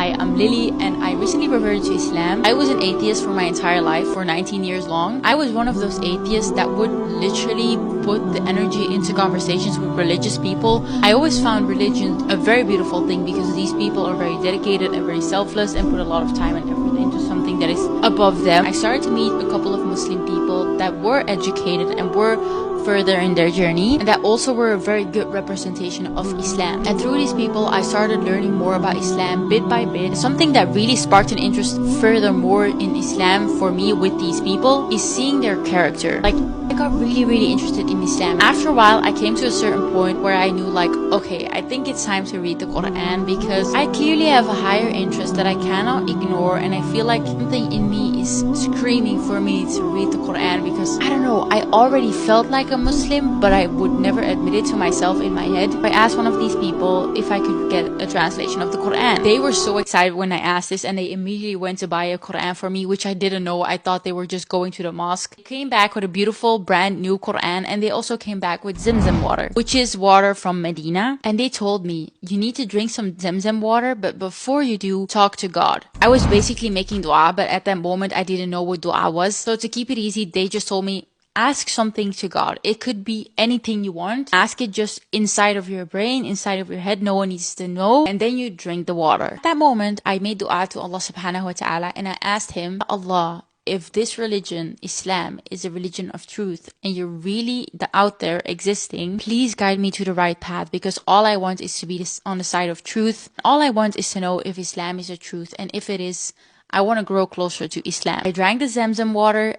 Hi, I'm Lily and I recently reverted to Islam. I was an atheist for my entire life, for 19 years long. I was one of those atheists that would literally put the energy into conversations with religious people. I always found religion a very beautiful thing because these people are very dedicated and very selfless and put a lot of time and effort into something that is above them. I started to meet a couple of Muslim people that were educated and were further in their journey, and that also were a very good representation of Islam. And through these people, I started learning more about Islam bit by bit. Something that really sparked an interest furthermore in Islam for me with these people is seeing their character. Like, I got really interested in Islam. After a while, I came to a certain point where I knew, like, okay, I think it's time to read the Quran because I clearly have a higher interest that I cannot ignore, and I feel like something in me is screaming for me to read the Quran because, I don't know, I already felt like a Muslim, but I would never admit it to myself in my head. I asked one of these people if I could get a translation of the Quran. They were so excited when I asked this, and they immediately went to buy a Quran for me, which I didn't know. I thought they were just going to the mosque. They came back with a beautiful brand new Quran, and they also came back with Zamzam water, which is water from Medina. And they told me, you need to drink some Zamzam water, but before you do, talk to God. I was basically making dua, but at that moment I didn't know what dua was. So to keep it easy, they just told me, ask something to God. It could be anything you want. Ask it just inside of your brain, inside of your head. No one needs to know. And then you drink the water. At that moment, I made dua to Allah subhanahu wa ta'ala, and I asked him, Allah, if this religion, Islam, is a religion of truth and you're really out there existing, please guide me to the right path, because all I want is to be on the side of truth. All I want is to know if Islam is the truth, and if it is, I want to grow closer to Islam. I drank the Zamzam water.